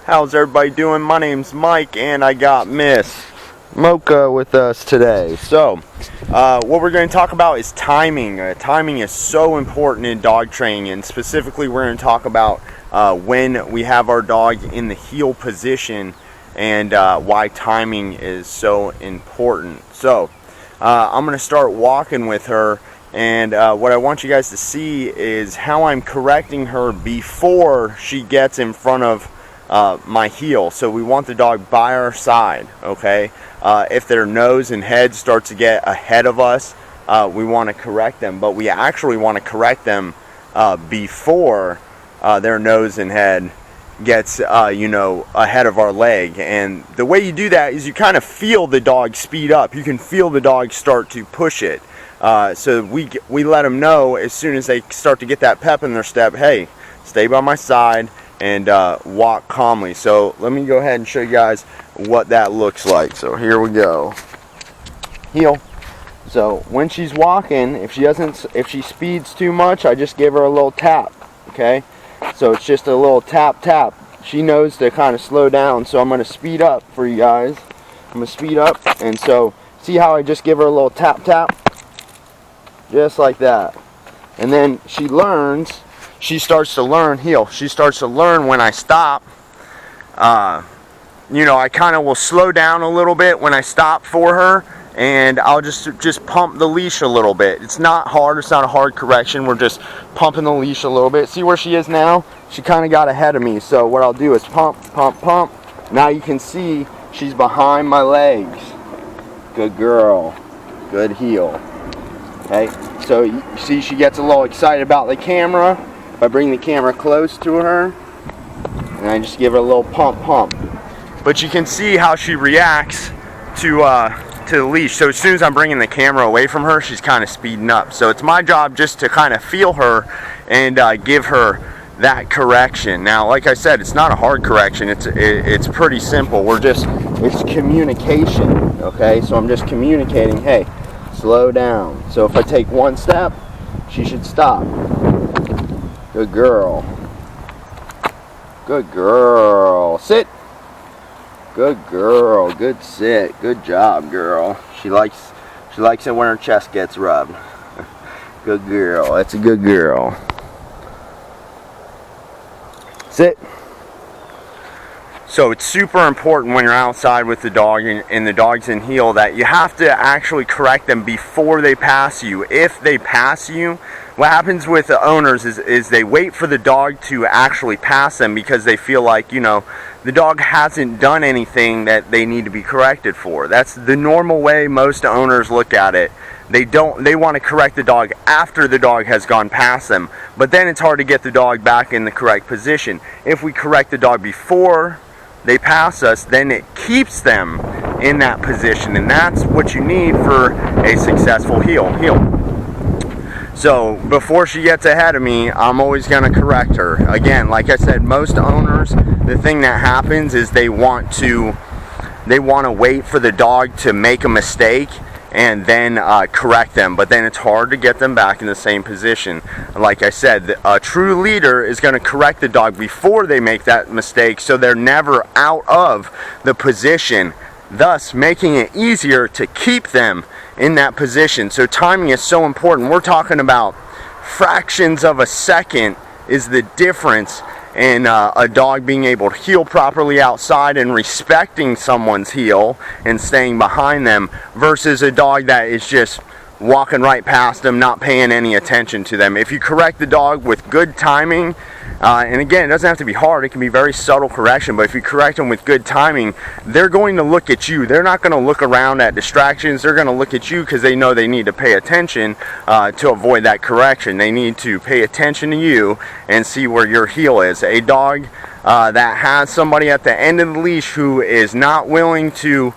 How's everybody doing? My name's Mike and I got Miss Mocha with us today. So, what we're going to talk about is timing. Timing is so important in dog training, and specifically we're going to talk about when we have our dog in the heel position and why timing is so important. So, I'm going to start walking with her, and what I want you guys to see is how I'm correcting her before she gets in front of my heel. So we want the dog by our side, okay? If their nose and head starts to get ahead of us, we want to correct them, but we actually want to correct them before their nose and head gets ahead of our leg. And the way you do that is you kind of feel the dog speed up. You can feel the dog start to push it. So we let them know as soon as they start to get that pep in their step, hey, stay by my side and walk calmly. So let me go ahead and show you guys what that looks like. So here we go. Heel. So when she's walking, if she speeds too much, I just give her a little tap. Okay? So it's just a little tap tap. She knows to kind of slow down. So I'm going to speed up for you guys. I'm going to speed up, and so see how I just give her a little tap tap? Just like that. And then she learns. She starts to learn heel. She starts to learn when I stop. I kind of will slow down a little bit when I stop for her, and I'll just pump the leash a little bit. It's not hard. It's not a hard correction. We're just pumping the leash a little bit. See where she is now? She kind of got ahead of me. So what I'll do is pump, pump, pump. Now you can see she's behind my legs. Good girl. Good heel. Okay. So you see she gets a little excited about the camera. If I bring the camera close to her, and I just give her a little pump, pump. But you can see how she reacts to the leash. So as soon as I'm bringing the camera away from her, she's kind of speeding up. So it's my job just to kind of feel her and give her that correction. Now, like I said, it's not a hard correction. It's pretty simple. It's communication. Okay, so I'm just communicating. Hey, slow down. So if I take one step, she should stop. Good girl. Good girl. Sit. Good girl. Good sit. Good job, girl. She likes it when her chest gets rubbed. Good girl. That's a good girl. Sit. So it's super important when you're outside with the dog and the dog's in heel that you have to actually correct them before they pass you. If they pass you, what happens with the owners is they wait for the dog to actually pass them because they feel like, the dog hasn't done anything that they need to be corrected for. That's the normal way most owners look at it. They want to correct the dog after the dog has gone past them, but then it's hard to get the dog back in the correct position. If we correct the dog before they pass us, then it keeps them in that position, and that's what you need for a successful heel. So before she gets ahead of me, I'm always going to correct her. Again, like I said, most owners, the thing that happens is they want to wait for the dog to make a mistake and then correct them, but then it's hard to get them back in the same position. Like I said, a true leader is going to correct the dog before they make that mistake, so they're never out of the position, thus making it easier to keep them in that position. So timing is so important. We're talking about fractions of a second is the difference in a dog being able to heel properly outside and respecting someone's heel and staying behind them versus a dog that is just walking right past them, not paying any attention to them. If you correct the dog with good timing, and again, it doesn't have to be hard, it can be very subtle correction, but if you correct them with good timing, they're going to look at you. They're not going to look around at distractions. They're going to look at you because they know they need to pay attention to avoid that correction. They need to pay attention to you and see where your heel is. A dog that has somebody at the end of the leash who is not willing to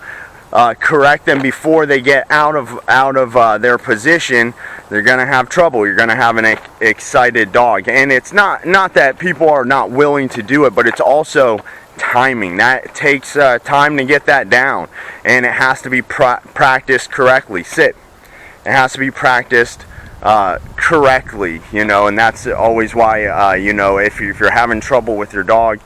correct them before they get out of their position, they're going to have trouble. You're going to have an excited dog. And it's not that people are not willing to do it, but it's also timing. That takes time to get that down, and it has to be practiced correctly. Sit. It has to be practiced correctly, and that's always why, if you're having trouble with your dog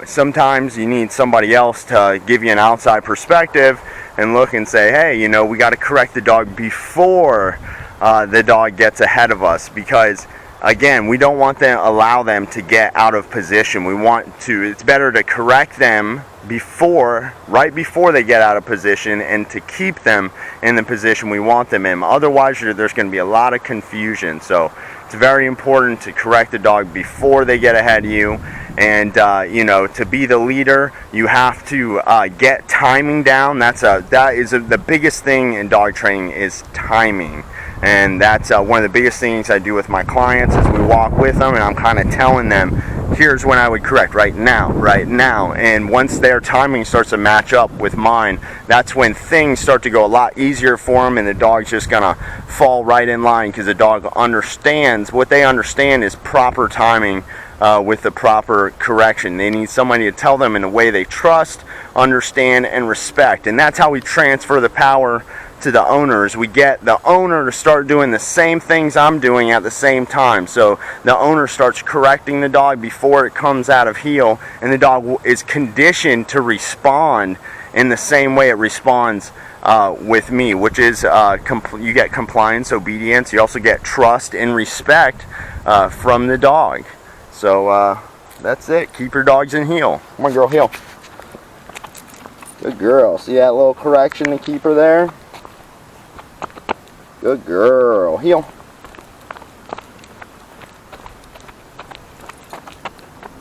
Sometimes you need somebody else to give you an outside perspective and look and say, hey, you know, we got to correct the dog before the dog gets ahead of us, because again, we don't want to allow them to get out of position. It's better to correct them right before they get out of position, and to keep them in the position we want them in. Otherwise, there's going to be a lot of confusion. So it's very important to correct the dog before they get ahead of you. And you know, to be the leader, you have to get timing down. That is the biggest thing in dog training, is timing. And that's one of the biggest things I do with my clients, is we walk with them and I'm kind of telling them, here's when I would correct, right now. And once their timing starts to match up with mine, that's when things start to go a lot easier for them, and the dog's just gonna fall right in line, because the dog understands. What they understand is proper timing with the proper correction. They need somebody to tell them in a way they trust, understand, and respect. And that's how we transfer the power to the owners. We get the owner to start doing the same things I'm doing at the same time. So the owner starts correcting the dog before it comes out of heel, and the dog is conditioned to respond in the same way it responds with me, which is you get compliance, obedience. You also get trust and respect from the dog. So that's it. Keep your dogs in heel. Come on, girl, heel. Good girl. See that little correction to keep her there? Good girl. Heel.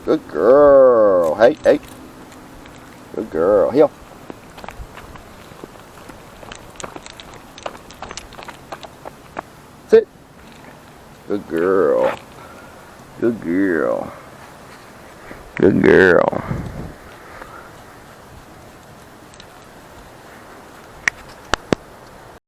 Good girl. Hey, hey. Good girl. Heel. Sit. Good girl. Good girl. Good girl.